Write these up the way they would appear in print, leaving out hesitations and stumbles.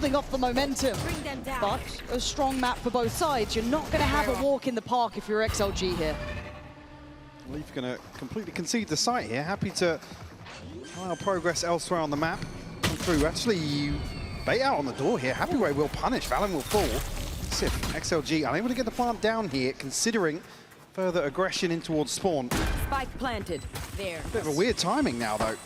building off the momentum. But a strong map for both sides. You're not going to have a walk in the park if you're XLG here. Leaf going to completely concede the site here. Happy to allow progress elsewhere on the map. Come through. Actually, you bait out on the door here. Happywei will punish. Valyn will fall. Let's see if XLG unable to get the plant down here, considering further aggression in towards spawn. Spike planted. There. Bit of a weird timing now, though.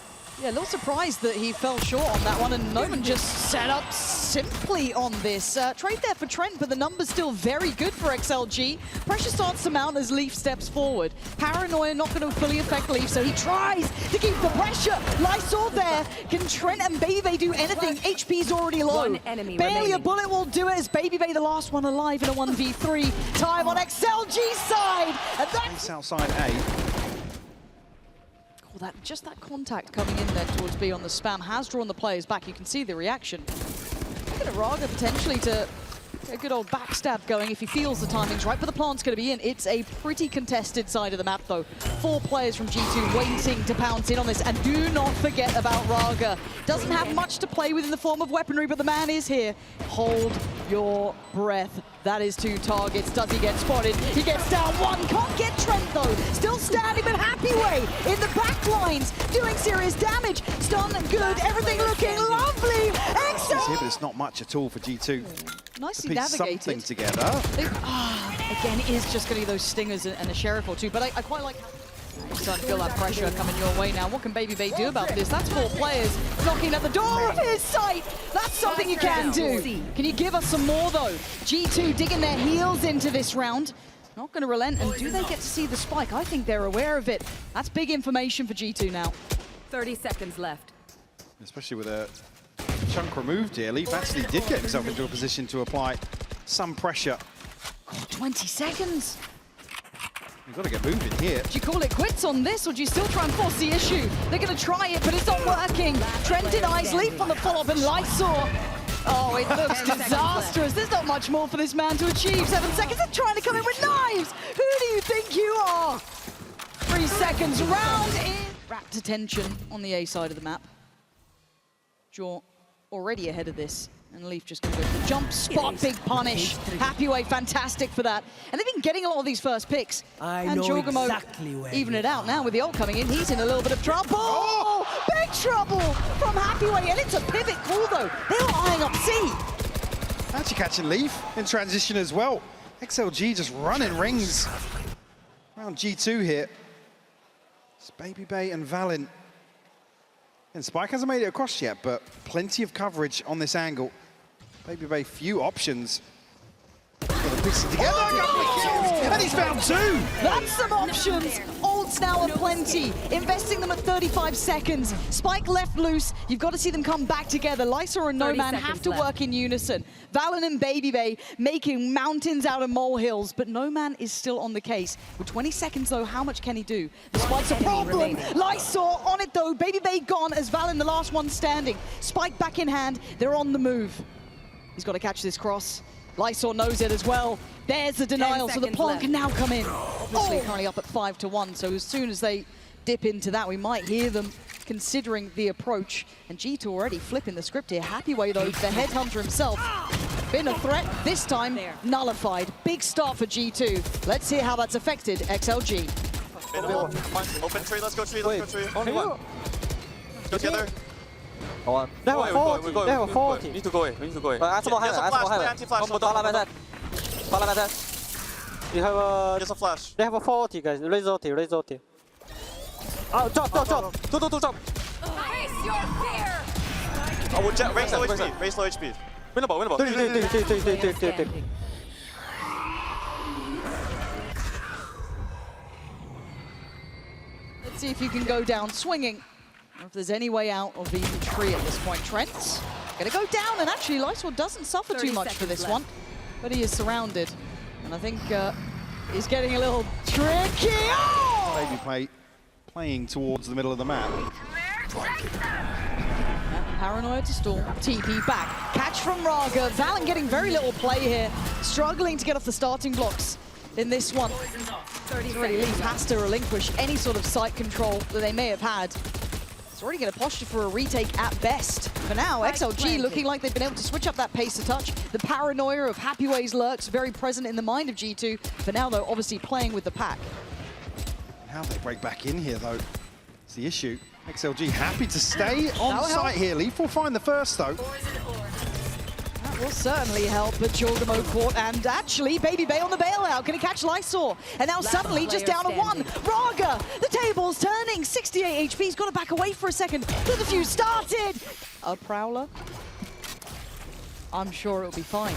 Yeah, a little surprised that he fell short on that one, and NoMan just set up simply on this. Trade there for Trent, but the number's still very good for XLG. Pressure starts to mount as Leaf steps forward. Paranoia not going to fully affect Leaf, so he tries to keep the pressure. Lysoar there. Can Trent and BABYBAY do anything? HP's already low. One enemy Barely remaining. a bullet will do it as BABYBAY, the last one alive in a 1v3. Time on XLG's side, and that's Ace outside A. Well, just that contact coming in there towards B on the spam has drawn the players back. You can see the reaction. Look at Rarga potentially to get a good old backstab going if he feels the timing's right, but the plant's going to be in. It's a pretty contested side of the map, though. 4 players from G2 waiting to pounce in on this, and do not forget about Rarga. Doesn't have much to play with in the form of weaponry, but the man is here. Hold your breath. That is 2 targets. Does he get spotted? He gets down 1. Can't get Trent, though. Still standing, but happywei in the back lines, doing serious damage. Stun good. Everything looking lovely. It's here, but it's not much at all for G2. Nicely Piece navigated. something together. Again, it is just going to be those stingers and a sheriff or 2, but I quite like how you're starting to feel that pressure coming your way now. What can BABYBAY do about this? That's 4 players knocking at the door of his sight. That's something you can do. Can you give us some more, though? G2 digging their heels into this round. Not going to relent, and do they get to see the spike? I think they're aware of it. That's big information for G2 now. 30 seconds left. Especially with a chunk removed here, Leaf actually did get himself into a position to apply some pressure. God, 20 seconds. You've got to get moving here. Do you call it quits on this, or do you still try and force the issue? They're going to try it, but it's not working. Trent denies Leaf on the follow-up, and Lysoar. Oh, it looks disastrous. There's not much more for this man to achieve. 7 seconds. They're trying to come in with knives. Who do you think you are? 3 seconds. Round in. Wrapped attention on the A side of the map. Jaw already ahead of this. And Leaf just going to go for the jump spot, big punish. happywei, fantastic for that. And they've been getting a lot of these first picks. And jawgemo exactly where even it out now with the ult coming in. He's in a little bit of trouble. Oh! Big trouble from happywei, and it's a pivot call though. They're eyeing up C. Actually catching Leaf in transition as well. XLG just running rings around G2 here. It's BABYBAY and Valyn. And Spike hasn't made it across yet, but plenty of coverage on this angle. BABYBAY, few options. Got to piece it together. And he's found 2. That's some options. Ults now are plenty. Investing them at 35 seconds. Spike left loose. You've got to see them come back together. Lysoar and NoMan have to work in unison. Valyn and BABYBAY making mountains out of molehills, but NoMan is still on the case. With 20 seconds, though, how much can he do? The Spike's a problem. Lysoar on it, though. BABYBAY gone as Valyn, the last one standing. Spike back in hand. They're on the move. He's got to catch this cross. Lysoar knows it as well. There's the denial, so the plant can now come in. Obviously currently up at 5-1, so as soon as they dip into that, we might hear them considering the approach. And G2 already flipping the script here. happywei, though, the headhunter himself. Been a threat, this time nullified. Big start for G2. Let's see how that's affected XLG. Open tree, let's go tree, let's go tree. Only one. Go together. They have 40. They have 40. We need to go away, we need to go away. Ask about There's a flash, play anti-flash. Follow that. You have a... There's a flash. They have a 40, guys. Raise OT. Oh, drop. Do jump. Oh, we'll raise low HP, raise low HP. Win the ball. Let's see if you can go down swinging. Or if there's any way out of the tree at this point. Trent's gonna go down, and actually Lysoar doesn't suffer too much for this one, but he is surrounded, and I think he's getting a little tricky. Oh! BABYBAY playing towards the middle of the map. Paranoia to stall, TP back, catch from Rarga. Valyn getting very little play here, struggling to get off the starting blocks in this one. Leaf has to relinquish any sort of sight control that they may have had. It's already going to posture for a retake at best. For now, XLG looking like they've been able to switch up that pace a touch. The paranoia of happywei's lurks very present in the mind of G2. For now, though, obviously playing with the pack. How they break back in here, though, is the issue. XLG happy to stay on site here. Leaf will find the first, though. That will certainly help, but jawgemo caught, and actually, BABYBAY on the bailout. Going to catch Lysoar. And now suddenly just down to one. Rarga, the table's turning. 68 HP. He's got to back away for a second. The defuse started. A Prowler. I'm sure it'll be fine.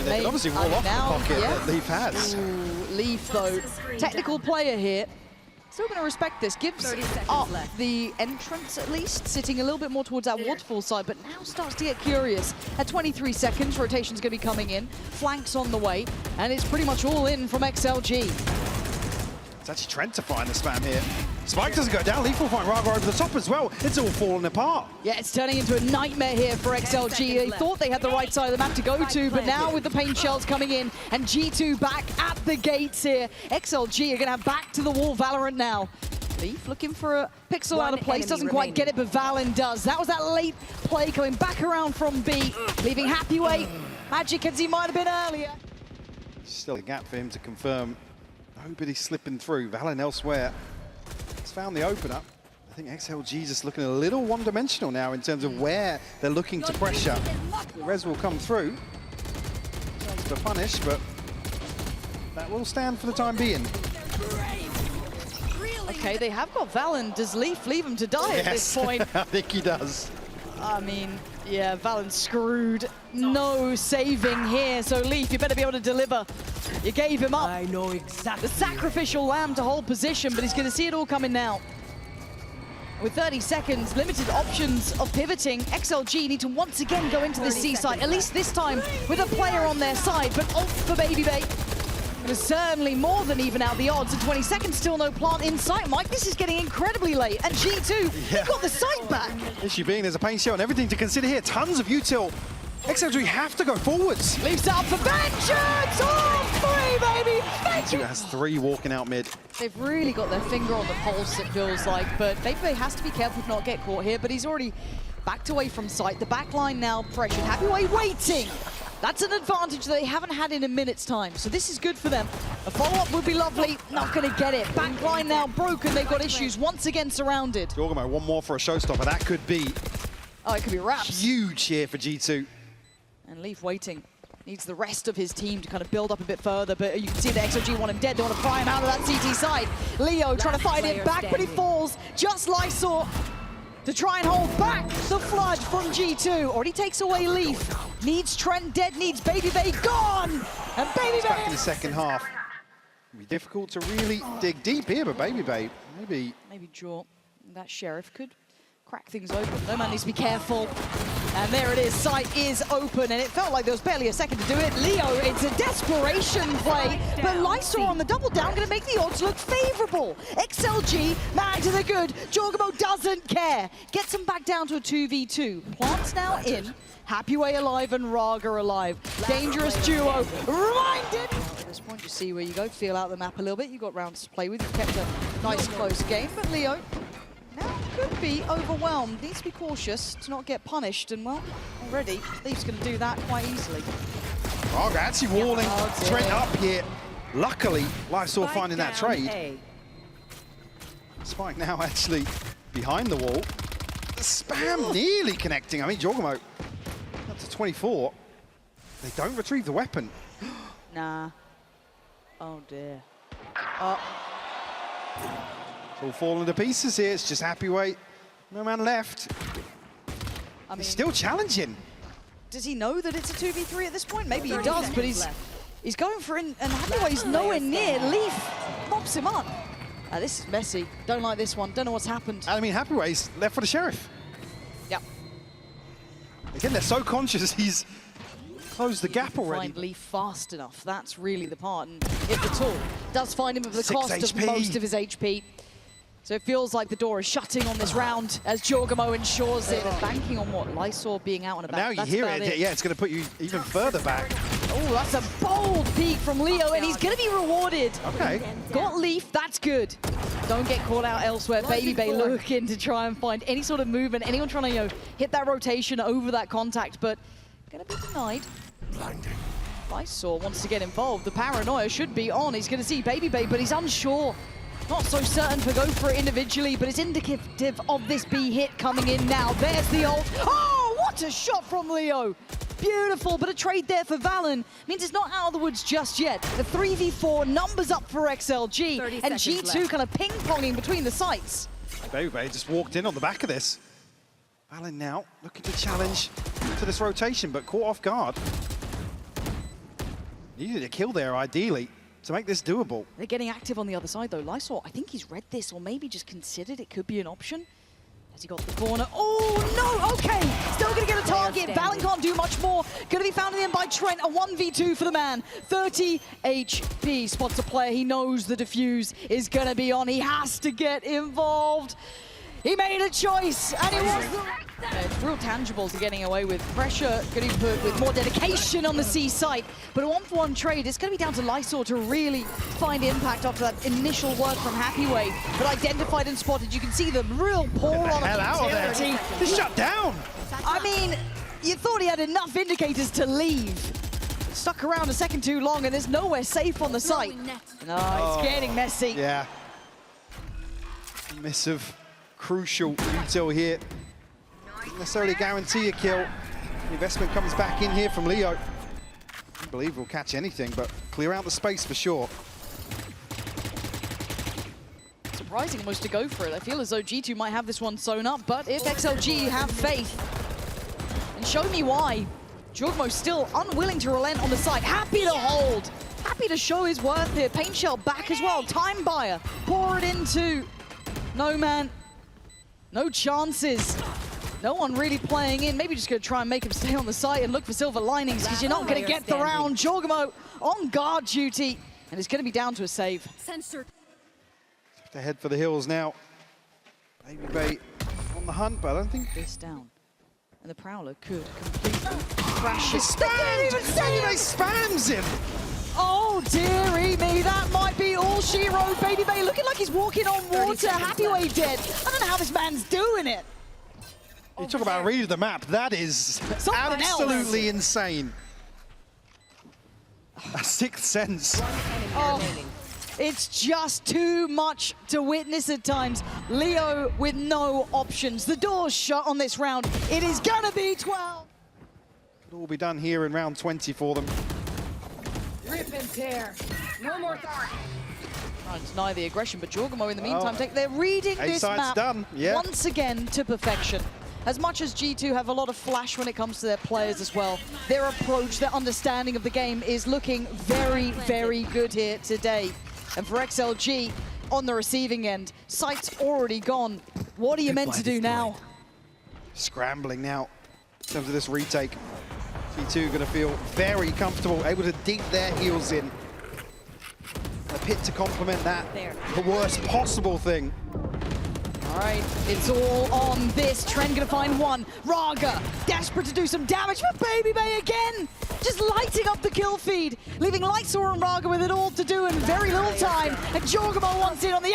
They can obviously wall off the pocket that Leaf has. Ooh, Leaf, though, technical player here. Still going to respect this. Gives up the entrance, at least, sitting a little bit more towards that waterfall side, but now starts to get curious. At 23 seconds, rotation's going to be coming in. Flanks on the way, and it's pretty much all in from XLG. It's actually Trent to find the spam here. Spike doesn't go down. Leaf will find Rarga over the top as well. It's all falling apart. Yeah, it's turning into a nightmare here for XLG. They thought they had the right side of the map to go to, but now with the pain shells coming in and G2 back at the gates here, XLG are going to have back to the wall Valorant now. Leaf looking for a pixel out of place, doesn't quite get it, but Valyn does. That was that late play coming back around from B, leaving happywei magic as he might have been earlier. Still a gap for him to confirm. Nobody slipping through. Valyn elsewhere. He's found the opener. I think XLG just looking a little one-dimensional now in terms of where they're looking to pressure. The res will come through. Tries to punish, but that will stand for the time being. Okay, they have got Valyn. Does Leaf leave him to die at this point? I think he does. I mean, yeah, Valyn's screwed. No saving here, so Leaf, you better be able to deliver. You gave him up. I know exactly. The sacrificial lamb to hold position, but he's going to see it all coming now. With 30 seconds, limited options of pivoting, XLG need to once again go into the C side, at least this time with a player on their side, but off for BABYBAY. It was certainly more than even out the odds. In 20 seconds, still no plant in sight. Mike, this is getting incredibly late. And G2, got the site back. Issue being there's a pain shell and everything to consider here. Tons of util. XLG have to go forwards. Leaves out for vengeance! Oh, 3, baby! G2 has 3 walking out mid. They've really got their finger on the pulse, it feels like. But BABYBAY has to be careful to not get caught here. But he's already backed away from sight. The back line now pressured. happywei waiting. That's an advantage that they haven't had in a minute's time. So this is good for them. A follow-up would be lovely. Not going to get it. Back line now broken. They've got issues once again surrounded. jawgemo, one more for a showstopper. That could be it could be wraps. huge here for G2. And Leaf waiting. Needs the rest of his team to kind of build up a bit further, but you can see that XLG want him dead. They want to pry him out of that CT side. Leo trying to fight it back, but he falls. Just Lysoar to try and hold back the flood from G2. Already takes away Leaf. Needs Trent dead, needs BABYBAY gone. And BABYBAY back in the second half. It'll be difficult to really dig deep here, but BABYBAY maybe draw. That Sheriff could crack things open. NoMan needs to be careful. And there it is, site is open, and it felt like there was barely a second to do it. Leo, it's a desperation play, but Lysoar on the double down going to make the odds look favorable. XLG, man to the good. jawgemo doesn't care. Gets them back down to a 2v2. Plants now in. happywei alive and Rarga alive. Dangerous duo. Reminded. At this point, you see where you go. Feel out the map a little bit. You got rounds to play with. You kept a nice close game, but Leo now could be overwhelmed. Needs to be cautious to not get punished, and well, already Leaf's going to do that quite easily. Rarga actually walling Trent up here. Luckily, Lysoar finding that trade. Spike now actually behind the wall. The spam nearly connecting. I mean, jawgemo up to 24. They don't retrieve the weapon. Nah. Oh dear. It's all falling to pieces here. It's just happywei. No man left. I mean, he's still challenging. Does he know that it's a 2v3 at this point? Maybe he does, but he's going for it, and happywei's nowhere near. Leaf mops him up. This is messy. Don't like this one. Don't know what's happened. I mean, happywei's left for the Sheriff. Yep. Again, they're so conscious he's closed the gap already. Find Leaf fast enough. That's really the part, and if at all, does find him at the cost of most of his HP. So it feels like the door is shutting on this round as jawgemo ensures it. Banking on what? Lysoar being out and about. Now you hear it. Yeah, it's going to put you even further back. Oh, that's a bold peek from Leo, and he's going to be rewarded. Okay. Got Leaf, that's good. Don't get caught out elsewhere. BABYBAY looking to try and find any sort of movement. Anyone trying to, hit that rotation over that contact, but going to be denied. Lysoar wants to get involved. The paranoia should be on. He's going to see BABYBAY, but he's unsure. Not so certain to go for it individually, but it's indicative of this B hit coming in now. There's the ult. Oh, what a shot from Leo. Beautiful, but a trade there for valyn means it's not out of the woods just yet. The 3v4, numbers up for XLG, and G2 left. kind of ping-ponging between the sites. BABYBAY just walked in on the back of this. valyn now looking to challenge to this rotation, but caught off guard. Needed a kill there, ideally, to make this doable. They're getting active on the other side, though. Lysoar, I think he's read this, or maybe just considered it could be an option. Has he got the corner? Oh, no! Okay! Still going to get a target. valyn can't do much more. Going to be found in the end by Trent. A 1v2 for the man. 30 HP. Spots a player. He knows the defuse is going to be on. He has to get involved. He made a choice, and it was it's real tangible to getting away with pressure, going to be put with more dedication on the C site. But a one-for-one trade, it's going to be down to Lysoar to really find impact after that initial work from happywei. But identified and spotted, you can see the real pour on Hell out of there. He's shut down. I mean, you thought he had enough indicators to leave. Stuck around a second too long, and there's nowhere safe on the site. No, it's getting messy. Yeah. Missive. Crucial util here. Doesn't necessarily guarantee a kill. The investment comes back in here from Leo. I believe we'll catch anything, but clear out the space for sure. Surprising almost to go for it. I feel as though G2 might have this one sewn up, but if XLG have faith, and show me why. jawgemo still unwilling to relent on the side. Happy to hold. Happy to show his worth here. Paint shell back as well. Time buyer. Pour it into NoMan. No chances. No one really playing in. Maybe just going to try and make him stay on the site and look for silver linings because you're not going to get the round. jawgemo on guard duty. And it's going to be down to a save. Censored. Have to head for the hills now. BABYBAY on the hunt, but I don't think... This down. And the Prowler could completely crash it. BABYBAY spams him! Oh, dearie me, that might be all she wrote. BABYBAY looking like he's walking on water. happywei dead. I don't know how this man's doing it. You talk about reading the map, that is Something absolutely else. insane. A sixth sense. Oh, it's just too much to witness at times. Leo with no options. The door's shut on this round. It is gonna be 12. Could all be done here in round 20 for them. Rip and tear. No more thought. Trying to deny the aggression, but jawgemo in the meantime, they're reading this map done. Yeah. once again to perfection. As much as G2 have a lot of flash when it comes to their players as well, their approach, their understanding of the game is looking very, very good here today. And for XLG, on the receiving end, sight's already gone. What are you meant to do now? Scrambling now in terms of this retake. G2 going to feel very comfortable, able to dig their heels in. A pit to complement that, the worst possible thing. All right, it's all on this. Trent gonna find one. Rarga, desperate to do some damage, but BABYBAY again, just lighting up the kill feed, leaving Lysoar and Rarga with it all to do in very little time. And jawgemo wants it on the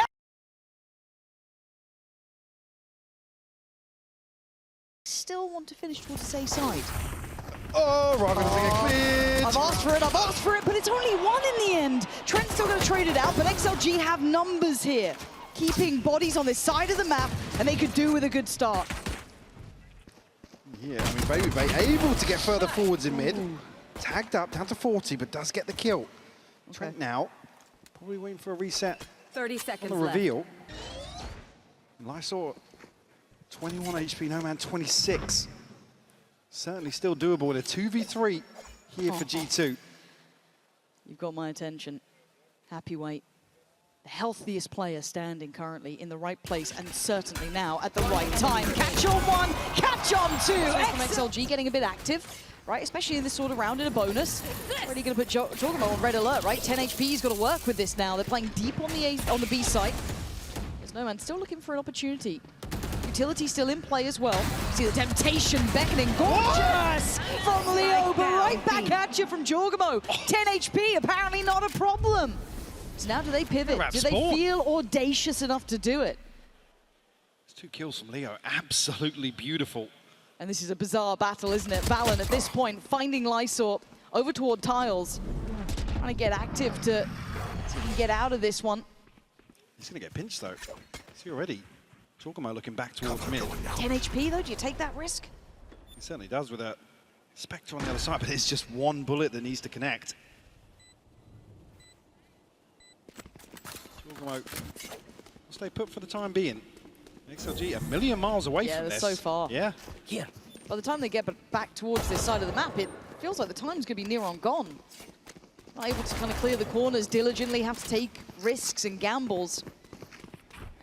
still want to finish towards the safe side. Oh, Rarga doesn't get cleared. I've asked for it, but it's only one in the end. Trent's still gonna trade it out, but XLG have numbers here. Keeping bodies on this side of the map, and they could do with a good start. Yeah, I mean, BABYBAY able to get further forwards in mid. Tagged up, down to 40, but does get the kill. Okay. Trent now, probably waiting for a reset 30 seconds on the left. reveal. Lysoar, 21 HP, NoMan 26. Certainly still doable with a 2v3 here for G2. You've got my attention. happywei. The healthiest player standing currently in the right place, and certainly now at the right time. Catch on one, catch on two. From XLG getting a bit active, right? Especially in this sort of round in a bonus. Already going to put jawgemo on red alert, right? 10 HP, he's got to work with this now. They're playing deep on the B site. There's NoMan still looking for an opportunity. utility still in play as well. See the temptation beckoning. Gorgeous from Leo, but right back at you from jawgemo. 10 HP, apparently not a problem. So now do they pivot? Do they feel audacious enough to do it? It's 2 kills from Leo, absolutely beautiful. And this is a bizarre battle, isn't it? Valyn at this point finding Lysoar over toward tiles. Trying to get active to see if he can get out of this one. He's going to get pinched though. See already, jawgemo looking back towards mid. 10 HP though, do you take that risk? He certainly does with a Spectre on the other side, but it's just one bullet that needs to connect. jawgemo will stay put for the time being. XLG a million miles away from this. Yeah, they're so far. Yeah. Here. By the time they get back towards this side of the map, it feels like the time's going to be near on gone. Not able to kind of clear the corners diligently, have to take risks and gambles.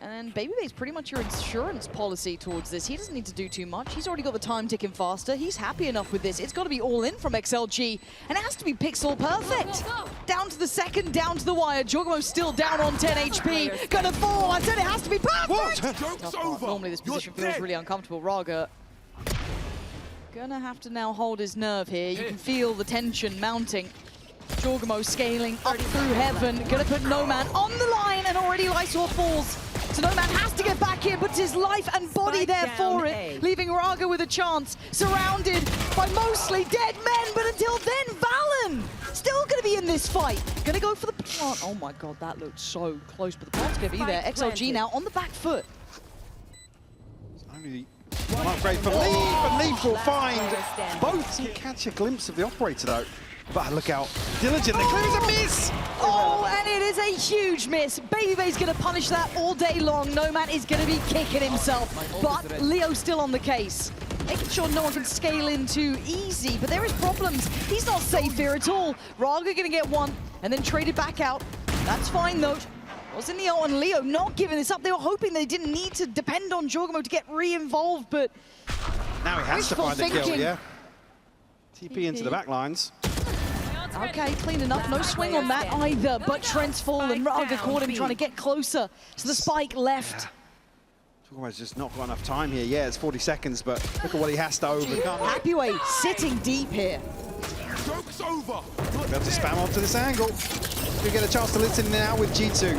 And BABYBAY's pretty much your insurance policy towards this. He doesn't need to do too much. He's already got the time ticking faster. He's happy enough with this. It's got to be all in from XLG, and it has to be pixel perfect. Down to the second, down to the wire. jawgemo's still down on 10 HP. Gonna fall. I said it has to be perfect. Tough part. Normally this position feels really uncomfortable. Rarga gonna have to now hold his nerve here. You can feel the tension mounting. jawgemo scaling up through heaven. Gonna put NoMan on the line, and already Lysoar falls. So NoMan has to get back here, puts his life and body there for it, leaving Rarga with a chance, surrounded by mostly dead men, but until then, Valyn still going to be in this fight. Going to go for the plant. Oh my god, that looked so close, but the plant's going to be there. XLG now on the back foot. It's only one upgrade for Leaf, and Leaf will find both. Can catch a glimpse of the operator though. But look out, Diligent, the clear is a miss! Oh, and it is a huge miss. BABYBAY's going to punish that all day long. NoMan is going to be kicking himself, but Leo's still on the case. Making sure no one can scale in too easy, but there is problems. He's not safe here at all. Rarga going to get one, and then traded back out. That's fine though. Was in the ult, and Leo not giving this up. They were hoping they didn't need to depend on jawgemo to get re-involved, but now he has to find the kill, yeah. TP into the back lines. Okay, clean enough. No swing on that either, but Trent's fallen. Rarga caught him trying to get closer to the spike left. jawgemo's just not got enough time here. Yeah, it's 40 seconds, but look at what he has to overcome. happywei sitting deep here. Joke's over. Be able to spam onto this angle. We get a chance to listen in now with G2.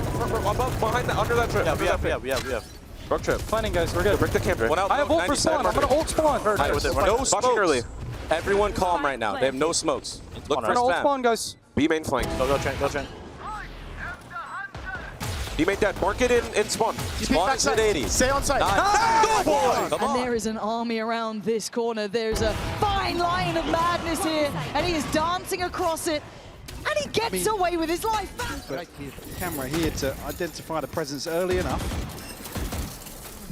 Above, behind that, under that trip. Yeah, we have. Rock trip. Planning, guys, we're good. Break the camp. One out. I have ult for spawn. I'm gonna ult spawn. No smokes. Everyone calm right now. They have no smokes. Look for ult spam. spawn, guys. B main flank. Go Trent. B main dead. Mark it in spawn. Spawn is at 80. Stay on site. Nice. Go boy. And there is an army around this corner. There's a fine line of madness here, and he is dancing across it. And he gets away with his life. But camera here to identify the presence early enough.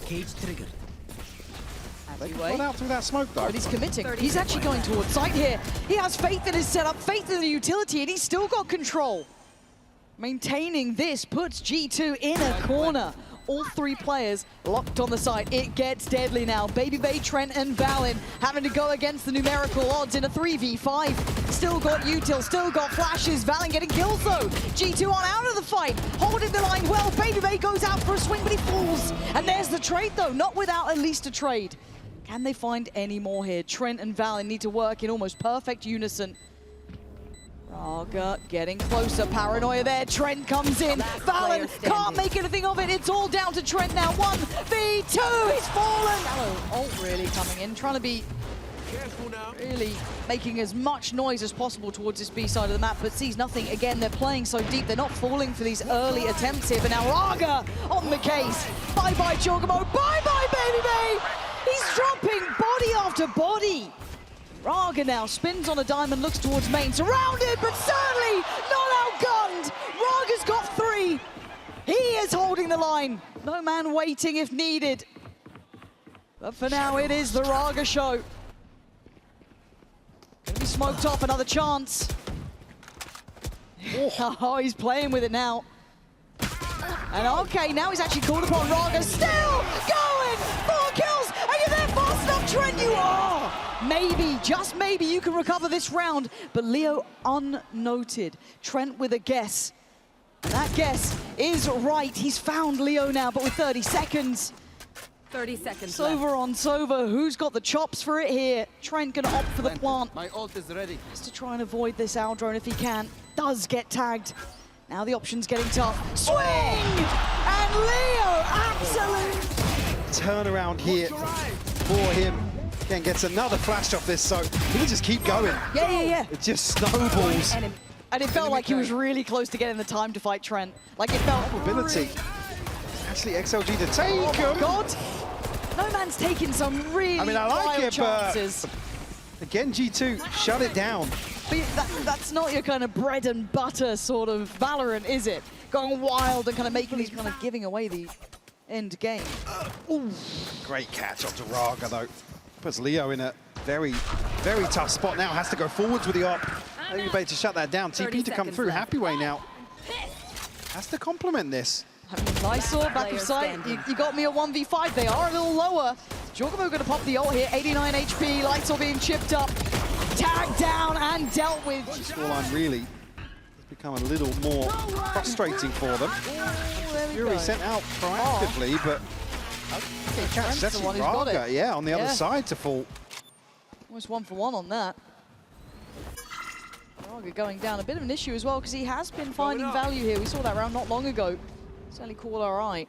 Cage triggered. They can pull out through that smoke though. But he's committing. He's actually going towards site here. He has faith in his setup, faith in the utility, and he's still got control. Maintaining this puts G2 in a corner. All three players locked on the site. It gets deadly now. BABYBAY, Trent, and Valyn having to go against the numerical odds in a 3v5. Still got util, still got flashes. Valyn getting kills though. G2 on out of the fight, holding the line well. BABYBAY goes out for a swing, but he falls. And there's the trade though, not without at least a trade. Can they find any more here? Trent and Valyn need to work in almost perfect unison. Rarga getting closer, paranoia there. Trent comes in. Valyn can't make anything of it. It's all down to Trent now. 1v2, he's fallen. Ult really coming in, trying to be really making as much noise as possible towards this B side of the map, but sees nothing. Again, they're playing so deep. They're not falling for these early attempts here, but now Rarga on the case. Bye-bye, jawgemo. Bye-bye, BABYBAY. He's dropping body after body. Rarga now spins on a diamond, looks towards main. Surrounded, but certainly not outgunned. Rarga's got 3. He is holding the line. NoMan waiting if needed. But for now, it is the Rarga show. Gonna be smoked off, another chance. Oh, he's playing with it now. And okay, now he's actually called upon. Rarga still going! 4 kills! Are you there fast enough, Trent? You are! Maybe, just maybe, you can recover this round. But Leo unnoted. Trent with a guess. And that guess is right. He's found Leo now, but with 30 seconds. 30 seconds Sova on Sova. Who's got the chops for it here? Trent gonna opt for the plant. My ult is ready. Just to try and avoid this Owl drone if he can. Does get tagged. Now the option's getting tough. Swing! And Leo, absolute Turnaround here for him. Again, gets another flash off this, so he can just keep going. Yeah. It just snowballs. And it felt like he was really close to getting the time to fight Trent. Like it felt Ability. Actually, XLG to take Oh him. my God. NoMan's taking some really I mean, I like wild it, chances. but again, G2 shut it down. But that's not your kind of bread and butter sort of Valorant, is it? Going wild and kind of making these kind of giving away the end game. Ooh. Great catch onto Rarga, though. Puts Leo in a very, very tough spot now. Has to go forwards with the op. BABYBAY to shut that down. TP to come through. Happywei now. Has to complement this. Lysoar, back of sight. You got me a 1v5. They are a little lower. jawgemo going to pop the ult here. 89 HP. Lysoar being chipped up. Tagged down and dealt with. Scoreline really has become a little more frustrating for them. Fury sent out proactively, but Trent's that's the one who's got Rarga, it. yeah, on the other Yeah. side to fall. Almost 1 for 1 on that. Rarga going down. A bit of an issue as well because he has been finding value here. We saw that round not long ago. Certainly caught our eye.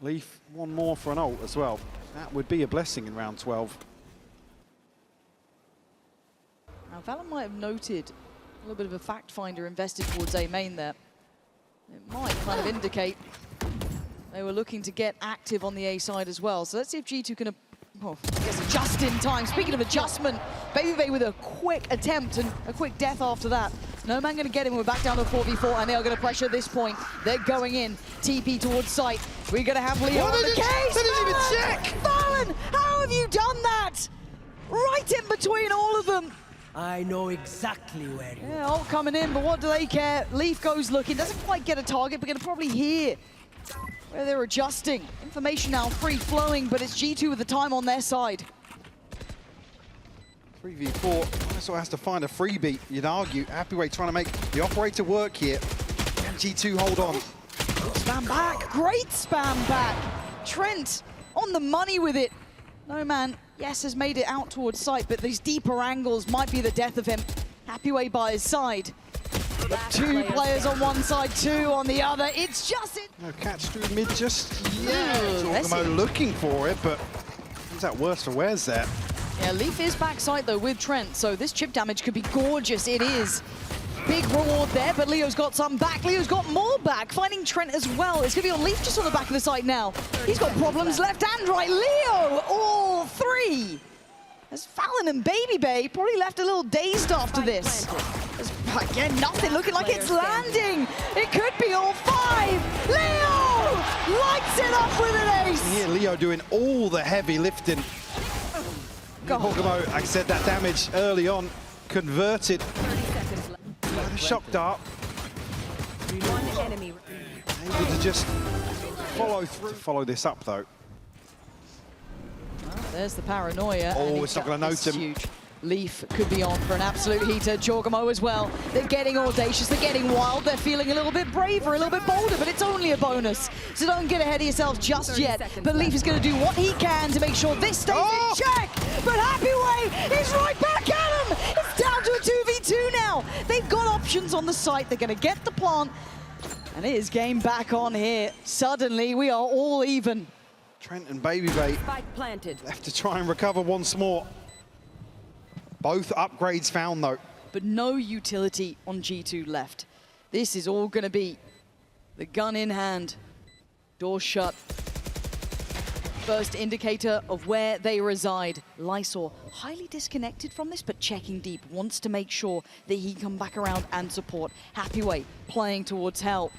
Leaf, one more for an ult as well. That would be a blessing in round 12. Now, Valyn might have noted a little bit of a fact finder invested towards A main there. It might kind of indicate they were looking to get active on the A side as well. So let's see if G2 can, I guess, adjust in time. Speaking of adjustment, BABYBAY with a quick attempt and a quick death after that. NoMan going to get him. We're back down to 4v4, and they are going to pressure at this point. They're going in. TP towards site. We're going to have Leo on the case. They didn't even check! Valyn, how have you done that? Right in between all of them. I know exactly where you are. Yeah, all coming in, but what do they care? Leaf goes looking, doesn't quite get a target, but going to probably hear where they're adjusting. Information now free-flowing, but it's G2 with the time on their side. 3v4, Lysoar has to find a freebie, you'd argue. Happywei trying to make the operator work here. Can G2 hold on? Spam back, great spam back. Trent on the money with it. NoMan, yes, has made it out towards site, but these deeper angles might be the death of him. Happywei by his side. But 2 players on one side, 2 on the other. It's just it. No catch through mid just yet. Messy. jawgemo looking for it, but is that worse for Wes there? Yeah, Leaf is backside though with Trent, so this chip damage could be gorgeous. It is. Big reward there, but Leo's got some back. Leo's got more back, finding Trent as well. It's going to be on Leaf just on the back of the site now. He's got problems left and right. Leo, all 3. As Valyn and BABYBAY probably left a little dazed after this. Again, nothing looking like it's landing. It could be all 5. Leo lights it up with an ace. Here, Leo doing all the heavy lifting. jawgemo, like I said, that damage early on converted. The shock dart. One enemy. Able to just follow through. To follow this up though. Well, there's the paranoia. Oh, and it's not gonna note it's him. Huge. Leaf could be on for an absolute heater. jawgemo as well. They're getting audacious, they're getting wild, they're feeling a little bit braver, a little bit bolder, but it's only a bonus. So don't get ahead of yourselves just yet. But Leaf is going to do what he can to make sure this stays in check. But Happywei is right back at him. It's down to a 2v2 now. They've got options on the site. They're going to get the plant. And it is game back on here. Suddenly, we are all even. Trent and BABYBAY Spike planted. left to try and recover once more. Both upgrades found though. But no utility on G2 left. This is all going to be the gun in hand, door shut. First indicator of where they reside. Lysoar, highly disconnected from this, but checking deep, wants to make sure that he can come back around and support. Happywei playing towards help.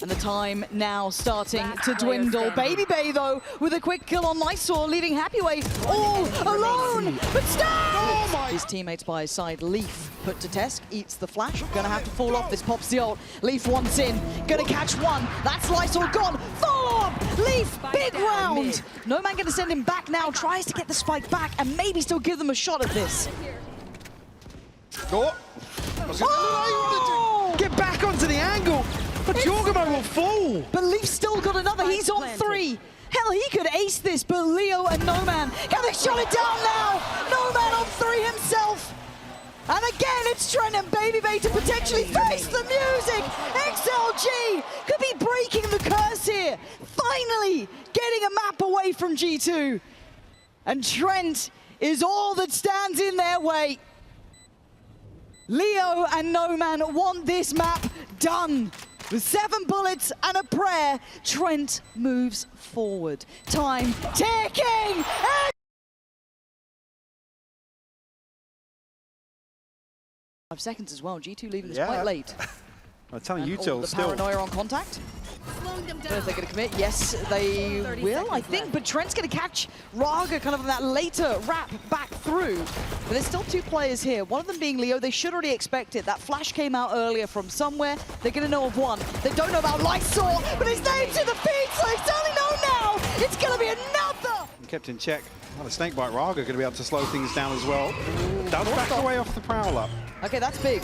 And the time now starting to dwindle. BABYBAY, though, with a quick kill on Lysoar, leaving Happywei all alone. But Stab! His teammates by his side. Leaf put to test, eats the flash. Gonna have to fall off. This pops the ult. Leaf once in, gonna catch one. That's Lysoar gone. Follow up! Leaf, big round. NoMan gonna send him back now. Tries to get the spike back and maybe still give them a shot at this. Oh! Get back onto the angle, but jawgemo will fall. But Leaf's still got another. He's on 3. Hell, he could ace this, but Leo and NoMan, can they shut it down now? NoMan on 3 himself. And again, it's Trent and BABYBAY to potentially face the music. XLG could be breaking the curse here. Finally getting a map away from G2. And Trent is all that stands in their way. Leo and NoMan want this map done. With 7 bullets and a prayer, Trent moves forward. Time ticking! 5 seconds as well. G2 leaving this quite late. I'm telling you, all Till, the still. paranoia on contact. Slowing them If down. they're going to commit, yes, they will, I think. But Trent's going to catch Rarga kind of on that later wrap back through. But there's still 2 players here. One of them being Leo. They should already expect it. That flash came out earlier from somewhere. They're going to know of one. They don't know about Lysoar, but his name's in the feed, so they certainly know now. It's going to be another. Kept in check. Well, the snakebite Rarga going to be able to slow things down as well. Does back away off the Prowler. Okay, that's big.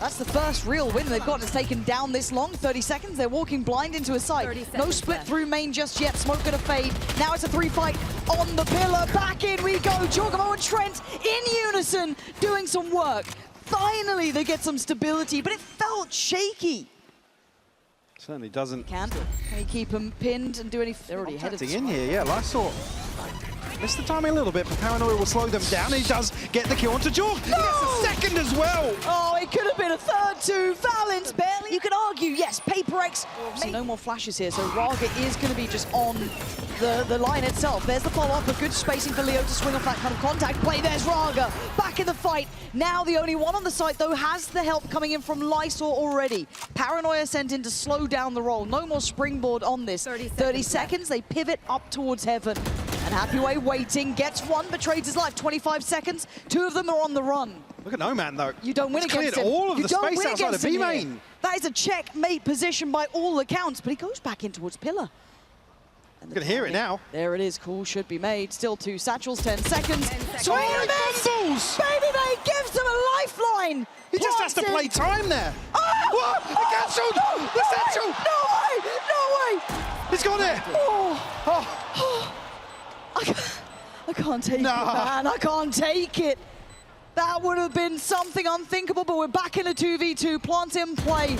That's the first real win they've gotten. It's taken down this long, 30 seconds. They're walking blind into a site. No split through main just yet. Smoke gonna fade. Now it's a 3 fight on the pillar. Back in we go. jawgemo and Trent in unison doing some work. Finally, they get some stability, but it felt shaky. Certainly doesn't. Can he keep him pinned and do any... They're already ahead of In here, yeah, Lysoar. Missed the timing a little bit, but Paranoia will slow them down. He does get the kill onto Jorg. He gets a second as well. Oh, it could have been a third too. Valyn's barely. You could argue, yes, Paper X. Obviously, no more flashes here, so Rarga is going to be just on the line itself. There's the follow-up, a good spacing for Leo to swing off that kind of contact play. There's Rarga back in the fight. Now the only one on the site, though, has the help coming in from Lysoar already. Paranoia sent in to slow down the roll. No more springboard on this. 30 seconds, they pivot up towards heaven. And happywei waiting, gets one, but trades his life. 25 seconds, 2 of them are on the run. Look at NoMan, though. You don't win It's against him. cleared all of You the don't space win outside of against him here. B-main. That is a checkmate position by all accounts, but he goes back in towards pillar. You can hear it now. There it is, call should be made. Still 2 satchels, 10 seconds. Swing and a miss! Fumbles! BABYBAY gives them a lifeline! He just has to Plants play in. time there. Oh! What? He cancelled! No, The satchel! No way! No way! He's got it! Oh. I can't take it, man. I can't take it. That would have been something unthinkable, but we're back in a 2v2. Plant in play.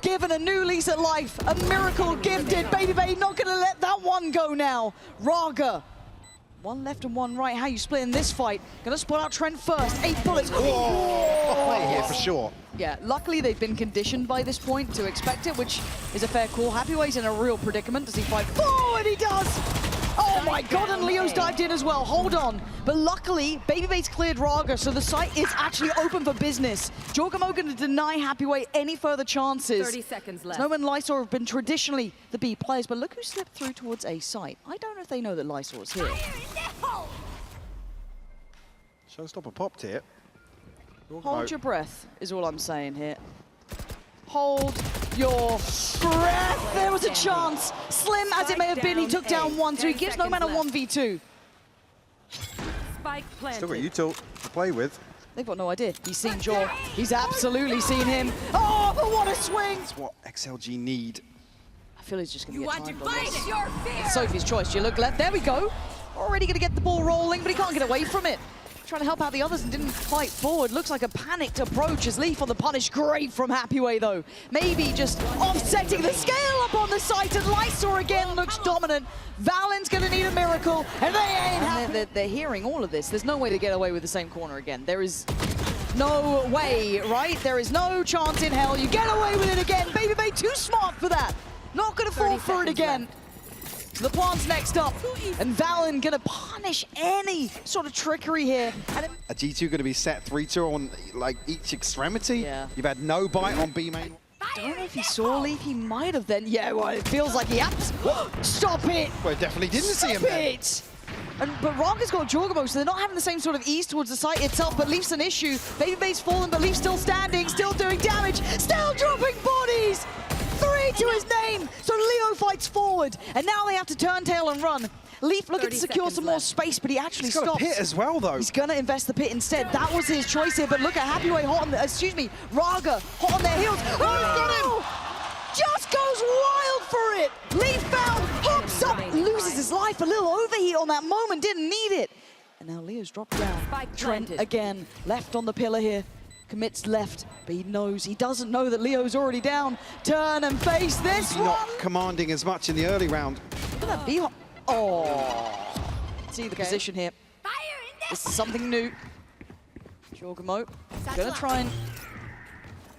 Given a new lease at life. A miracle gifted. BABYBAY not going to let that one go now. Rarga. 1 left and 1 right. How you split in this fight? Going to spot out Trent first. 8 bullets. Play here for sure. Yeah, luckily they've been conditioned by this point to expect it, which is a fair call. happywei's in a real predicament. Does he fight forward? He does! Oh my god, and Leo's dived in as well. Hold on. But luckily, BABYBAY's cleared Rarga, so the site is actually open for business. jawgemo going to deny happywei any further chances. 30 seconds left. NoMan and Lysoar have been traditionally the B players, but look who slipped through towards A site. I don't know if they know that Lysoar's here. Showstopper popped here. Hold your breath, is all I'm saying here. Hold your breath. There was a chance. Slim as it may have been, he took down 1, so he gives NoMan a 1v2. Spike planted. Still got you Till to play with. They've got no idea. He's seen Jaw. He's absolutely seen him. Oh, but what a swing! That's what XLG need. I feel he's just going to You get want to timed on fight this. your fear. Sophie's choice. You look left. There we go. Already going to get the ball rolling, but he can't get away from it. Trying to help out the others and didn't fight forward. Looks like a panicked approach as Leaf on the punish. Great from happywei, though. Maybe just offsetting the scale up on the site, and Lysoar again looks dominant. Valyn's going to need a miracle, and they ain't happy. They're hearing all of this. There's no way to get away with the same corner again. There is no way, right? There is no chance in hell. You get away with it again. BABYBAY too smart for that. Not going to fall for it again. So the plant's next up, and Valyn gonna punish any sort of trickery here. And A G2 going to be set 3-2 on like each extremity. Yeah. You've had no bite on B main. I don't know if he saw Leaf, he might have then. Yeah, well, it feels like he had to. Stop it! Well, definitely didn't see him Stop then. it! But Rarga's got jawgemo, so they're not having the same sort of ease towards the site itself, but Leaf's an issue. BABYBAY's fallen, but Leaf's still standing, still doing damage, still dropping bodies! 3 to his name! So Leo fights forward, and now they have to turn tail and run. Leaf looking to secure some more space, but he actually He's got stops. a pit as well, though. He's gonna invest the pit instead. That was his choice here, but look at happywei hot on the, Rarga hot on their heels. Oh, got him! Just goes wild for it! Leaf found, hops up, life. A little overheat on that moment, didn't need it. And now Leo's dropped down. Trent again, left on the pillar here. Commits left, but he knows, he doesn't know that Leo's already down. Turn and face this one. Not commanding as much in the early round. Look at that B. Oh. See the position here. This is something new. jawgemo gonna try and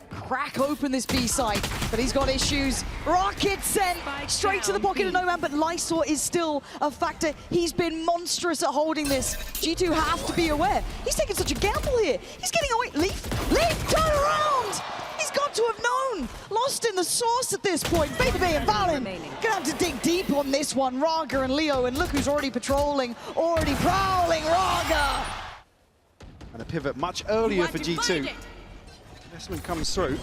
crack open this B side, but he's got issues. Rocket sent straight to the pocket of NoMan, but Lysoar is still a factor. He's been monstrous at holding this. G2 have to be aware. He's taking such a gamble here. He's getting away. Leaf, turn around! He's got to have known. Lost in the sauce at this point. BABYBAY and valyn gonna have to dig deep on this one. Rarga and Leo, and look who's already patrolling, already prowling. Rarga! And a pivot much earlier for G2. Investment comes through.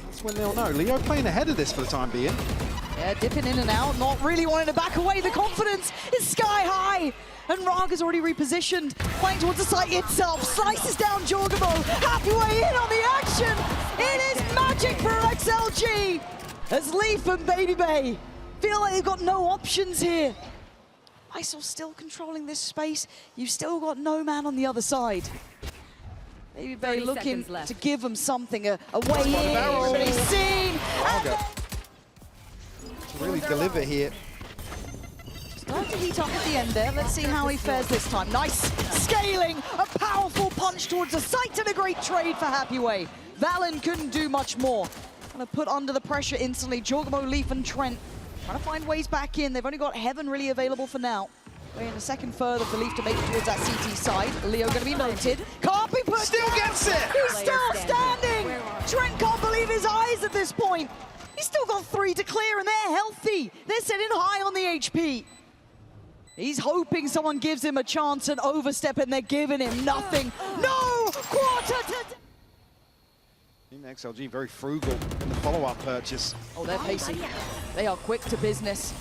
That's when they'll know. Leo playing ahead of this for the time being. Yeah, dipping in and out, not really wanting to back away. The confidence is sky high. And Rarga's already repositioned, playing towards the site itself. Slices down jawgemo. happywei in on the action. It is magic for XLG. As Leaf and BABYBAY feel like they've got no options here. Lysoar still controlling this space. You've still got NoMan on the other side. BABYBAY looking to give them something, a way in, already seen. Rarga to really deliver here. Starting to heat up at the end there. Let's see how he fares this time. Nice scaling, a powerful punch towards the site and a great trade for happywei. valyn couldn't do much more. Gonna put under the pressure instantly. jawgemo, Leaf and Trent trying to find ways back in. They've only got Heaven really available for now. Waiting a second further for Leaf to make it towards that CT side. Leo going to be noted. Can't be put Still down. gets it! He's still standing! Trent can't believe his eyes at this point. He's still got 3 to clear and they're healthy. They're sitting high on the HP. He's hoping someone gives him a chance and overstep, and they're giving him nothing. No! Quarter to... Team XLG very frugal in the follow-up purchase. Oh, they're pacing. They are quick to business.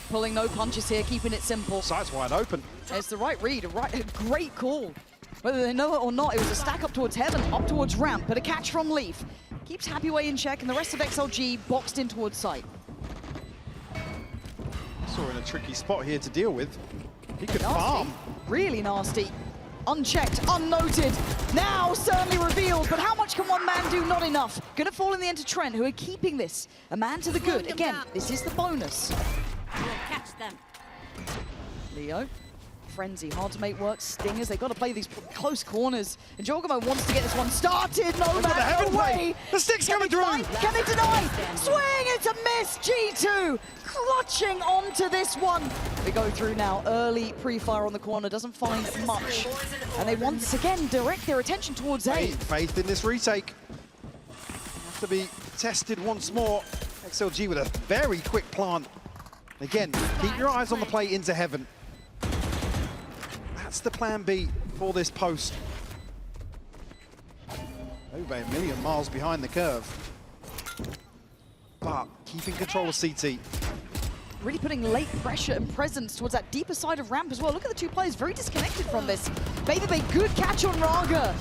Pulling no punches here, keeping it simple. Side's wide open. It's the right read, a great call. Whether they know it or not, it was a stack up towards Heaven, up towards ramp, but a catch from Leaf. Keeps happywei in check, and the rest of XLG boxed in towards site. Saw in a tricky spot here to deal with. He could Nasty. farm. Really nasty. Unchecked, unnoted. Now certainly revealed, but how much can one man do? Not enough. Gonna fall in the end to Trent, who are keeping this. A man to the good. Again, this is the bonus. We'll catch them. Leo. Frenzy, hard to make work. Stingers, they've got to play these close corners. And jawgemo wants to get this one started. No the Heaven man, play. away. The stick's coming through. Can they deny? Swing, it's a miss. G2 clutching onto this one. We go through now. Early pre-fire on the corner, doesn't find much. And they once again direct their attention towards A. Faith in this retake. Have to be tested once more. XLG with a very quick plant. Again, keep your eyes on the play into Heaven. That's the plan B for this post. BABYBAY a million miles behind the curve. But keeping control of CT. Really putting late pressure and presence towards that deeper side of ramp as well. Look at the two players very disconnected from this. BABYBAY, good catch on Rarga.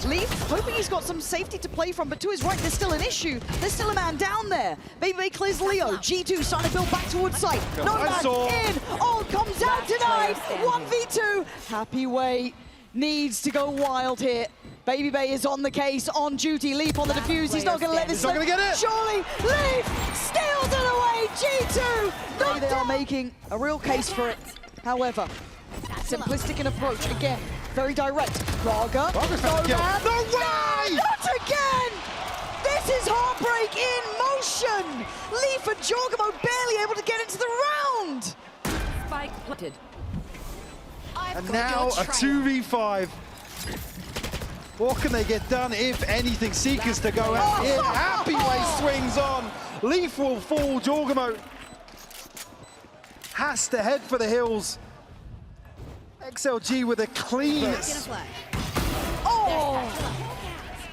Leaf, hoping he's got some safety to play from, but to his right, there's still an issue. There's still a man down there. BABYBAY clears Leo. G2 starting to build back towards site. NoMan in. All comes out tonight. 1v2. happywei needs to go wild here. BABYBAY is on the case, on duty. Leaf on the defuse. He's not going to let this slip. He's not going to get it. Surely, Leaf steals it away. G2. They are making a real case for it. However, simplistic in approach. Again, very direct. Rarga. No way! Not again! This is heartbreak in motion. Leaf and jawgemo barely able to get into the round. Spike planted. And now a 2v5. What can they get done, if anything? Seekers to go out here. happywei swings on. Leaf will fall. jawgemo has to head for the hills. XLG with a clean. Oh!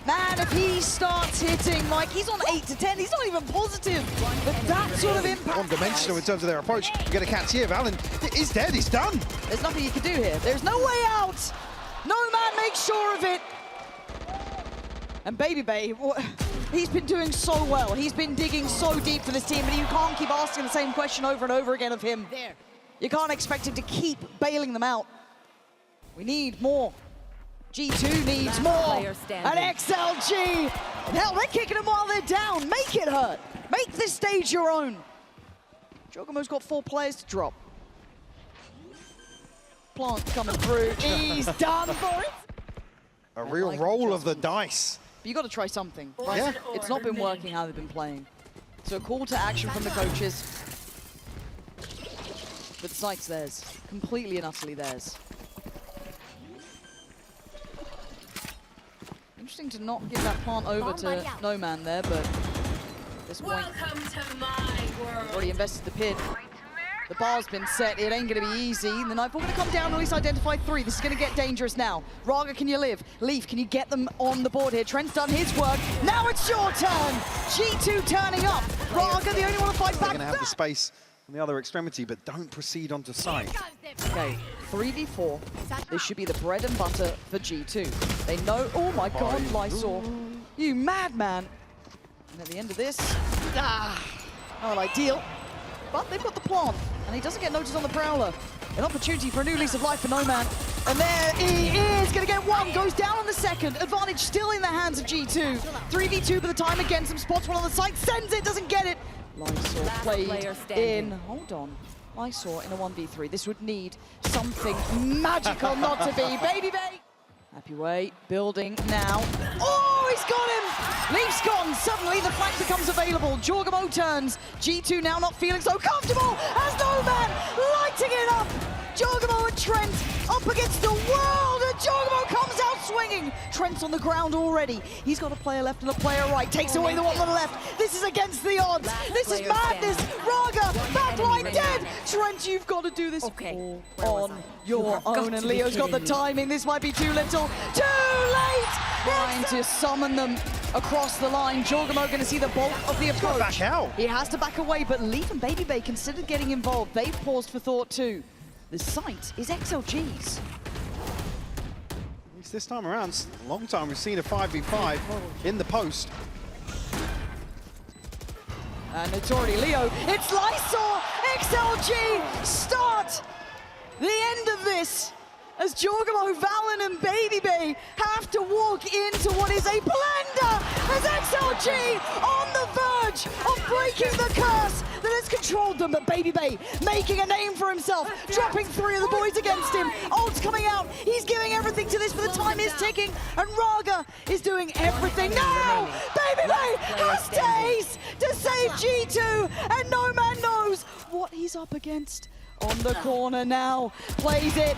Man, if he starts hitting, like, he's on 8 to 10, he's not even positive. But that sort of impact. One-dimensional in terms of their approach. You get a catch here. valyn is dead. He's done. There's nothing you can do here. There's no way out. NoMan makes sure of it. And BABYBAY, he's been doing so well. He's been digging so deep for this team, but you can't keep asking the same question over and over again of him. There. You can't expect him to keep bailing them out. We need more. G2 needs Last more. player standing. And XLG. Hell, they're kicking them while they're down. Make it hurt. Make this stage your own. jawgemo's got 4 players to drop. Plant coming through. He's done for it. A real roll of the dice. But you got to try something. Yeah. It's not been working how they've been playing. So a call to action from the coaches. But the site's theirs. Completely and utterly theirs. Interesting to not give that plant over to NoMan there, but at this point, to my world. already invested the pin. The bar's been set, it ain't gonna be easy. The Nightfall gonna come down, at least identify 3. This is gonna get dangerous now. Rarga, can you live? Leaf, can you get them on the board here? Trent's done his work. Now it's your turn. G2 turning up. Rarga, the only one to fight They're back. going to have the space on the other extremity, but don't proceed onto site. Okay, 3v4. This should be the bread and butter for G2. They know, oh my god, Lysoar. You madman. And at the end of this, not ideal. But they've got the plant, and he doesn't get noticed on the Prowler. An opportunity for a new lease of life for NoMan. And there he is, gonna get 1, goes down on the second. Advantage still in the hands of G2. 3v2 by the time against him, spots one on the site, sends it, doesn't get it. Lysoar played in, hold on. Lysoar in a 1v3. This would need something magical not to be. BABYBAY. happywei building now. Oh, he's got him! Leaf's gone. Suddenly the flank becomes available. jawgemo turns. G2 now not feeling so comfortable as NoMan lighting it up. jawgemo and Trent up against the world, and jawgemo comes out swinging. Trent's on the ground already. He's got a player left and a player right. Takes away the one on the left. This is against the odds. This is madness. Rarga, backline dead. Trent, you've got to do this all on your own. And Leo's got the timing. This might be too little. Too late! Trying to summon them across the line. jawgemo going to see the bulk of the approach. Back out. He has to back away, but Leaf and BABYBAY considered getting involved. They've paused for thought too. The site is XLG's. At least this time around, it's a long time we've seen a 5v5 in the post. And it's already Leo. It's Lysoar! XLG start the end of this as jawgemo, valyn and BABYBAY have to walk into what is a blender as XLG on the verge of breaking the curse that has controlled them. But BABYBAY making a name for himself, dropping 3 of the boys against him. Ult's coming out. He's giving everything to this, but the time is ticking, and Rarga is doing everything. Now, BABYBAY has to ace to save G2, and NoMan knows what he's up against. On the corner now, plays it.